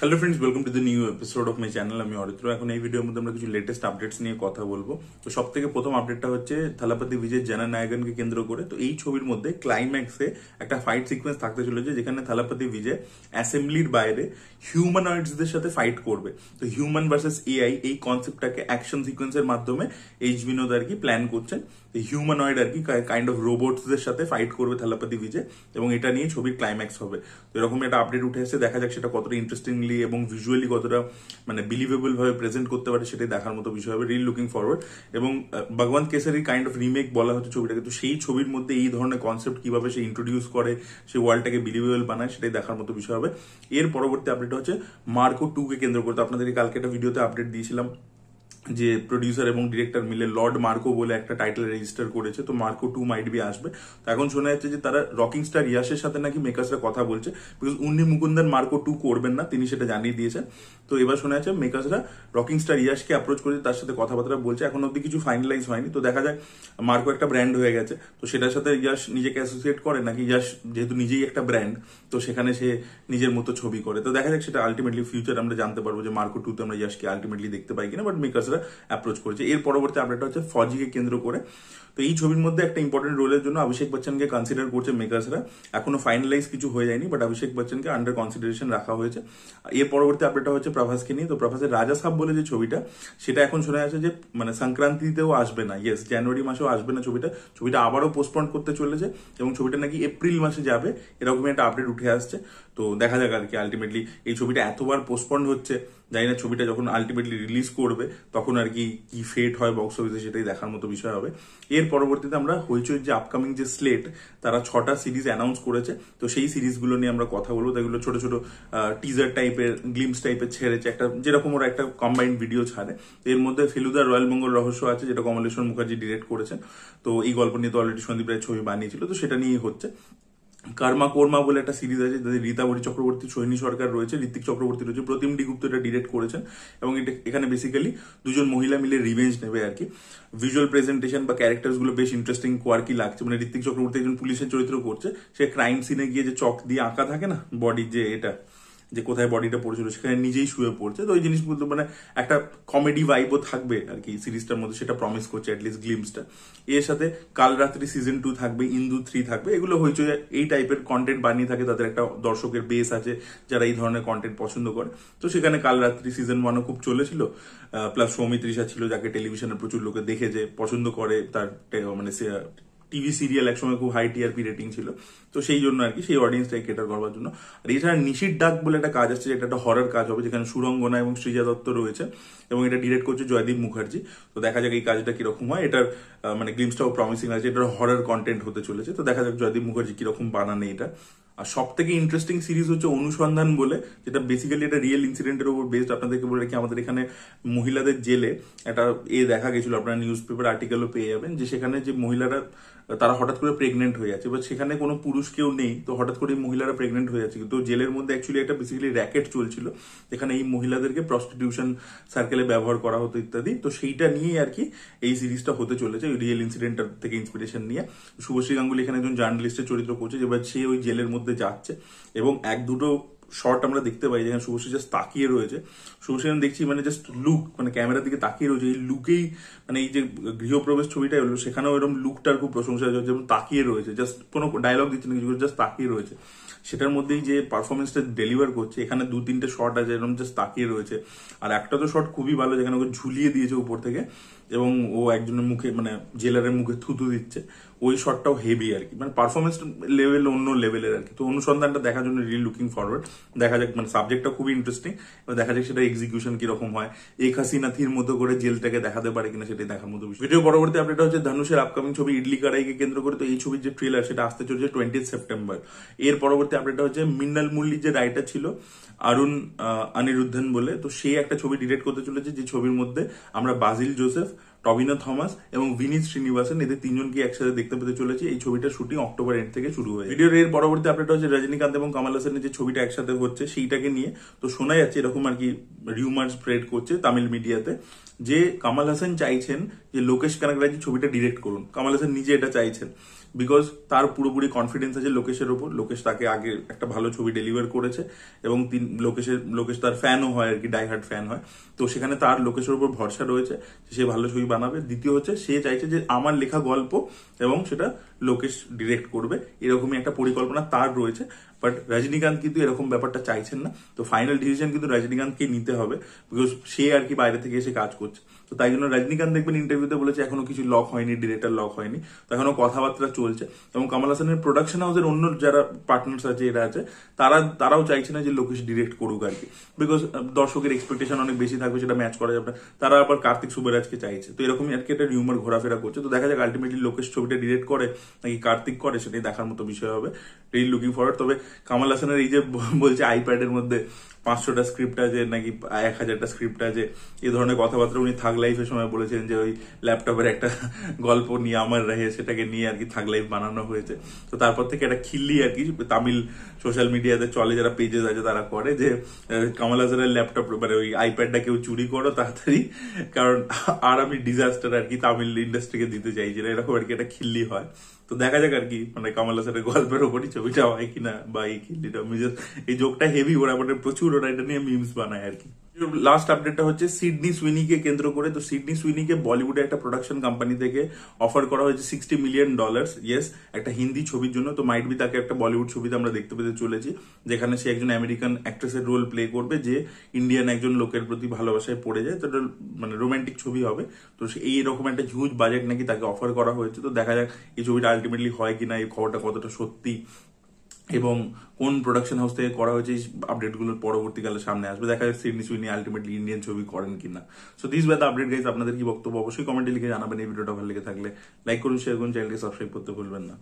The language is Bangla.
Hello friends, welcome to the new episode of my channel. আমি অরিত্র। এখন এই ভিডিওর মধ্যে আমরা কিছু লেটেস্ট আপডেটস নিয়ে কথা বলবো। তো সব থেকে প্রথম আপডেটটা হচ্ছে থালাপতি বিজয় জননায়কনকে কেন্দ্র করে। তো এই ছবির মধ্যে ক্লাইম্যাক্সে একটা ফাইট সিকোয়েন্স থাকতে চলেছে, যেখানে থালাপতি বিজয় অ্যাসেম্বলির বাইরে হিউম্যানয়েডসদের সাথে ফাইট করবে। তো হিউম্যান ভার্সেস এআই এই কনসেপ্টটাকে অ্যাকশন সিকোয়েন্সের মাধ্যমে এইচ বিনোদ আর কি প্ল্যান করছেন। হিউম্যানয়েড আর কি কাইন্ড অফ রোবটসদের সাথে ফাইট করবে থালাপতি বিজয়, এবং এটা নিয়ে ছবির ক্লাইম্যাক্স হবে। তো এরকম একটা আপডেট উঠে এসেছে, দেখা যাক সেটা কতটা ইন্টারেস্টিংলি এবং ভিজুয়ালি কতটা মানে বিলিভেবল ভাবে প্রেজেন্ট করতে পারে, সেটাই দেখার মতো বিষয় হবে। Reel looking forward. এবং ভগবান কেসারি কাইন্ড অফ রিমেক বলা হচ্ছে ছবিটাকে। তো সেই ছবির মধ্যে এই ধরনের কনসেপ্ট কিভাবে সে ইন্ট্রোডিউস করে, সে ওয়ার্ল্ডটাকে বিলিভেবল বানায়, সেটাই দেখার মতো বিষয় হবে। এর পরবর্তী আপডেট হচ্ছে মার্কো 2 কে কেন্দ্র করতে। আপনাদেরকে কালকে একটা ভিডিওতে আপডেট দিয়েছিলাম যে প্রডিউসার এবং ডিরেক্টর মিলে লর্ড মার্কো বলে একটা টাইটেল রেজিস্টার করেছে। তো মার্কো 2 মাইট বি আসবে। তো এখন শোনা যাচ্ছে যে তারা রকিং স্টার ইয়াসের সাথে নাকি মেকার্সরা কথা বলছে, বিকজ উনি মুকুন্দন মার্কো 2 করবেন না, তিনি সেটা জানিয়ে দিয়েছেন। তো এবার শোনা যাচ্ছে মেকার্সরা রকিং স্টার ইয়াসকে অ্যাপ্রোচ করেছে, তার সাথে কথাবার্তা বলছে। এখন অব্দি কিছু ফাইনালাইজ হয়নি। তো দেখা যায় মার্কো একটা ব্র্যান্ড হয়ে গেছে, তো সেটার সাথে ইয়াস নিজেকে অ্যাসোসিয়েট করে নাকি, ইয়াস যেহেতু নিজেই একটা ব্র্যান্ড, তো সেখানে সে নিজের মতো ছবি করে। তো দেখা যাক সেটা আলটিমেটলি ফিউচার আমরা জানতে পারবো যে মার্কো 2 তে আমরা ইয়াসকে আলটিমেটলি দেখতে পাই কিনা, বাট মেকার্সরা অ্যাপ্রোচ করেছে। এর পরবর্তী আপডেট হচ্ছে ফৌজিকে কেন্দ্র করে। তো এই ছবির মধ্যে একটা ইম্পর্টেন্ট রোলের জন্য অভিষেক বচ্চনকে কনসিডার করছে মেকার্সরা। এখনো ফাইনালাইজ কিছু হয়ে যায়নি, বাট অভিষেক বচ্চনকে আন্ডার কনসিডারেশন রাখা হয়েছে। এর পরবর্তী আপডেটটা হচ্ছে প্রভাসকে নিয়ে। তো প্রভাসের রাজা সাহেব বলে যে ছবিটা, সেটা এখন শোনা যাচ্ছে যে মানে সংক্রান্তিতেও আসবে না, ইয়েস জানুয়ারি মাসেও আসবে না ছবিটা আবারও পোস্টপন্ড করতে চলেছে, এবং ছবিটা নাকি এপ্রিল মাসে যাবে, এরকম একটা আপডেট উঠে আসছে। তো দেখা যাক আর কি আলটিমেটলি এই ছবিটা এতবার পোস্টপন্ড হচ্ছে, জানি না ছবিটা যখন আলটিমেটলি রিলিজ করবে তখন আর কি কি ফেট হয় বক্স অফিসে, সেটাই দেখার মতো বিষয় হবে। এর পরবর্তীতে আমরা হইচই যে আপকামিং যে স্লেট, তারা 6টা সিরিজ অ্যানাউন্স করেছে। তো সেই সিরিজগুলো নিয়ে আমরা কথা বলবো। এগুলো ছোট ছোট টিজার টাইপের, গ্লিমস টাইপের ছেড়েছে, একটা যেরকম ওরা একটা কম্বাইন্ড ভিডিও ছাড়ে। এর মধ্যে ফেলুদা রয়্যাল বেঙ্গল রহস্য আছে, যেটা কমলেশ্বর মুখার্জি ডিরেক্ট করেছেন। তো এই গল্প নিয়ে তো অলরেডি সন্দীপ রায় ছবি বানিয়েছিল, তো সেটা নিয়েই হচ্ছে। কর্মা কোর্মা বলে একটা সিরিজ আছে, যাদের রীতাবরী চক্রবর্তী, সৈনী সরকার রয়েছে, ঋত্বিক চক্রবর্তী রয়েছে, প্রতিম ডিগুপ্ত এটা ডিরেক্ট করেছেন। এবং এখানে বেসিক্যালি দুজন মহিলা মিলে রিভেঞ্জ নেবে আর কি। ভিজুয়াল প্রেজেন্টেশন বা ক্যারেক্টার্স গুলো বেশ ইন্টারেস্টিং, কোয়ার্কি লাগছে। মানে ঋত্বিক চক্রবর্তী একজন পুলিশের চরিত্র করছে, সে ক্রাইম সিনে গিয়ে যে চক দিয়ে আঁকা থাকে না বডির, যে এটা যে কোথায় বডিটা পড়েছিল সেখানে নিজেই শুয়ে পড়ছে। তো ওই জিনিসগুলো মানে একটা কমেডি ভাইবও থাকবে আর কি সিরিজটার মধ্যে, সেটা প্রমিস করছে অ্যাটলিস্ট গ্লিমসটা। এর সাথে কাল রাত্রি সিজন 2 থাকবে, ইন্দু 3 থাকবে। এগুলো হয়েছে এই টাইপের কন্টেন্ট বানিয়ে থাকে, তাদের একটা দর্শকের বেস আছে যারা এই ধরনের কন্টেন্ট পছন্দ করে। তো সেখানে কাল রাত্রি সিজন 1ও খুব চলেছিল, প্লাস সৌমিত্রিষা ছিল, যাকে টেলিভিশনে প্রচুর লোকে দেখেছে, পছন্দ করে। তার মানে টিভি সিরিয়াল একসময় খুব হাই টিআরপি রেটিং ছিল। তো সেই জন্য আর কি সেই অডিয়েন্সটাকে কেটার করবার জন্য। আর এছাড়া নিশির ডাক বলে একটা কাজ আসছে, যেটা একটা হরর কাজ হবে, যেখানে সুরঙ্গনা এবং সৃজা দত্ত রয়েছে, এবং এটা ডিরেক্ট করছে জয়দীপ মুখার্জি। তো দেখা যাক এই কাজটা কিরকম হয়। এটার মানে গ্লিমসটাও প্রমিসিং আছে, এটার হরর কন্টেন্ট হতে চলেছে। তো দেখা যাক জয়দীপ মুখার্জি কিরকম বানানে এটা। আর সব থেকে ইন্টারেস্টিং সিরিজ হচ্ছে অনুসন্ধান বলে, যেটা বেসিক্যালি একটা রিয়েল ইনসিডেন্টের উপর বেসড। আপনাদেরকে বলে রাখি, আমাদের এখানে মহিলাদের জেলে একটা দেখা গেছিল, আপনারা নিউজ পেপার আর্টিকেলও পেয়ে যাবেন, যে সেখানে যে মহিলারা তারা হঠাৎ করে প্রেগনেন্ট হয়ে যাচ্ছে, এবার সেখানে কোনো পুরুষ কেউ নেই, তো হঠাৎ করে মহিলারা প্রেগনেন্ট হয়ে যাচ্ছে। তো জেলের মধ্যে অ্যাকচুয়ালি একটা বেসিক্যালি র্যাকেট চলছিল, যেখানে এই মহিলাদেরকে প্রস্টিটিউশন সার্কেলে ব্যবহার করা হতো ইত্যাদি। তো সেইটা নিয়েই আর কি এই সিরিজটা হতে চলেছে, ওই রিয়েল ইনসিডেন্ট থেকে ইন্সপিরেশন নিয়ে। শুভশ্রী গাঙ্গুলি এখানে একজন জার্নালিস্টের চরিত্র করছে, এবার সে ওই জেলের মধ্যে যাচ্ছে, এবং এক দুটো শর্ট আমরা দেখতে পাই যেখানে শুভশ্রী জাস্ট তাকিয়ে রয়েছে। শুভশ্রী দেখছি মানে জাস্ট লুক, মানে ক্যামেরার দিকে তাকিয়ে রয়েছে। এই লুকেই মানে এই যে গৃহপ্রবেশ ছবিটা হলো, সেখানেও এরকম লুকটার খুব প্রশংসা হয়েছে, যেমন তাকিয়ে রয়েছে, জাস্ট কোনো ডায়লগ দিচ্ছে না, কিছু জাস্ট তাকিয়ে রয়েছে। সেটার মধ্যেই যে পারফরমেন্সটা ডেলিভার করছে, এখানে 2-3টে শট আছে এরকম জাস্ট তাকিয়ে রয়েছে। আর একটা তো শট খুবই ভালো, যেখানে ওকে ঝুলিয়ে দিয়েছে উপর থেকে, এবং ও একজনের মুখে মানে জেলারের মুখে থুতু দিচ্ছে। ওই শটটাও হেভি আর কি, মানে পারফরমেন্স লেভেল অন্য লেভেলের আর কি। তো অনুসন্ধানটা দেখার জন্য রিয়েলি লুকিং ফরওয়ার্ড। দেখা যাক, মানে সাবজেক্টটা খুবই ইন্টারেস্টিং, দেখা যাক সেটা এক্সিকিউশন কিরকম হয়, এক হাসিনা থির মতো করে জেলটাকে দেখাতে পারে কিনা, সেটাই দেখার মতো বিষয়। ভিডিও পরবর্তী আপডেট হচ্ছে ধনুষের আপকামিং ছবি ইডলি কড়াইকে কেন্দ্র করে। তো এই ছবির যে ট্রেলার, সেটা আসতে চলছে 20 সেপ্টেম্বর। এর পরবর্তী আপডেট হচ্ছে মৃণাল মুরলির যে রাইটার ছিল অরুণ অনিরুদ্ধন বলে, তো সেই একটা ছবি ডিরেক্ট করতে চলেছে, যে ছবির মধ্যে আমরা বাজিল জোসেফ, টবিনো থমাস এবং বিনীত শ্রীনিবাসন, এদের তিনজনকে একসাথে দেখতে পেতে চলেছে। এই ছবিটার শুটিং অক্টোবর এন্ড থেকে শুরু হয়ে। ভিডিওর এর পরবর্তী আপডেট হচ্ছে রজনীকান্ত এবং কমল হাসানের যে ছবিটা একসাথে হচ্ছে সেইটাকে নিয়ে। তো শোনা যাচ্ছে এরকম আর কি, রিউমার স্প্রেড করছে তামিল মিডিয়াতে, যে কমল হাসান চাইছেন যে লোকেশ কানাগরাজ ছবিটা ডিরেক্ট করুন। কমল হাসান নিজে এটা চাইছেন, বিকজ তার পুরোপুরি কনফিডেন্স আছে লোকেশের ওপর। লোকেশ তাকে আগে একটা ভালো ছবি ডেলিভার করেছে এবং লোকেশ তার ফ্যানও হয় আর কি, ডাইহার্ড ফ্যান হয়। তো সেখানে তার লোকেশের উপর ভরসা রয়েছে সে ভালো ছবি বানাবে। দ্বিতীয় হচ্ছে সে চাইছে যে আমার লেখা গল্প এবং সেটা লোকেশ ডিরেক্ট করবে, এরকমই একটা পরিকল্পনা তার রয়েছে। বাট রজনীকান্ত কিন্তু এরকম ব্যাপারটা চাইছেন না। তো ফাইনাল ডিসিশন কিন্তু রজনীকান্তকে নিতে হবে, বিকজ সে আর কি বাইরে থেকে এসে কাজ করছে। তো তাই জন্য রজনীকান্ত দেখবেন ইন্টারভিউতে বলেছে এখনো কিছু লক হয়নি, ডিরেক্টর লক হয়নি, তো এখনো কথাবার্তা চলছে। এবং কমল হাসানের প্রোডাকশন হাউসের অন্য যারা পার্টনার্স আছে, এরা আছে, তারাও চাইছে না যে লোকেশ ডিরেক্ট করুক আর কি, বিকজ দর্শকের এক্সপেকটেশন অনেক বেশি থাকবে, সেটা ম্যাচ করা যাবে না। তারা আবার কার্তিক সুব্বরাজকে চাইছে। তো এরকমই আর কি একটা রিউমার ঘোরাফেরা করছে। তো দেখা যাক আলটিমেটলি লোকেশ ছবিটা ডিরেক্ট করে নাকি কার্তিক করে, সেটাই দেখার মতো বিষয় হবে। Really looking forward. তবে কমল হাসানের এই যে বলছে আইপ্যাডের মধ্যে 500টা স্ক্রিপ্ট আছে নাকি 1000টা স্ক্রিপ্ট আছে, এই ধরনের কথাবার্তা উনি থাগ লাইফের সময় বলেছেন যে ওই ল্যাপটপের একটা গল্প নিয়ে আমার রাহে, সেটাকে নিয়ে আর কি থাগ লাইফ বানানো হয়েছে। তো তারপর থেকে একটা খিল্লি আর কি তামিল সোশ্যাল মিডিয়াতে চলে, যারা পেজেস আছে তারা করে, যে কমল হাসানের ল্যাপটপ মানে ওই আইপ্যাডটা কেউ চুরি করো তাড়াতাড়ি, কারণ আর আমি ডিজাস্টার আর কি তামিল ইন্ডাস্ট্রিকে দিতে চাইছি না, এরকম আর কি একটা খিল্লি হয়। তো দেখা যাক আর কি, মানে কমল হাসানের গল্পের ওপরই ছবিটা হয় কিনা, বা এই খিল্লিটা এই জোকটা হেভি, ওরা মানে প্রচুর ওরা এটা নিয়ে মিমস বানায় আর কি। লাস্ট আপডেটটা হচ্ছে সিডনি সুইনিকে কেন্দ্র করে। তো সিডনি সুইনিকে বলিউডে একটা প্রোডাকশন কোম্পানি থেকে অফার করা হয়েছে $60 মিলিয়ন, ইয়েস, একটা হিন্দি ছবির জন্য। তো মাইট বি তাকে একটা বলিউড ছবিতে আমরা দেখতে পেতে চলেছি, যেখানে সে একজন আমেরিকান অ্যাক্ট্রেসের রোল প্লে করবে, যে ইন্ডিয়ান একজন লোকের প্রতি ভালোবাসায় পড়ে যায়। তো এটা মানে রোমান্টিক ছবি হবে। তো এইরকম একটা হিউজ বাজেট নাকি তাকে অফার করা হয়েছে। তো দেখা যাক এই ছবিটা আলটিমেটলি হয় কিনা, এই খবরটা কতটা সত্যি এবং কোন প্রোডাকশন হাউস থেকে করা হয়েছে, এই আপডেটগুলো পরবর্তীকালে সামনে আসবে। দেখা যাক সিডনি সুইনি আলটিমেটলি ইন্ডিয়ান ছবি করেন কিনা। So this were the update guys. আপনাদের কি বক্তব্য অবশ্যই কমেন্টে লিখে জানাবেন। এই ভিডিওটা ভালো লেগে থাকলে লাইক করুন, শেয়ার করুন, চ্যানেলকে সাবস্ক্রাইব করতে ভুলবেন না।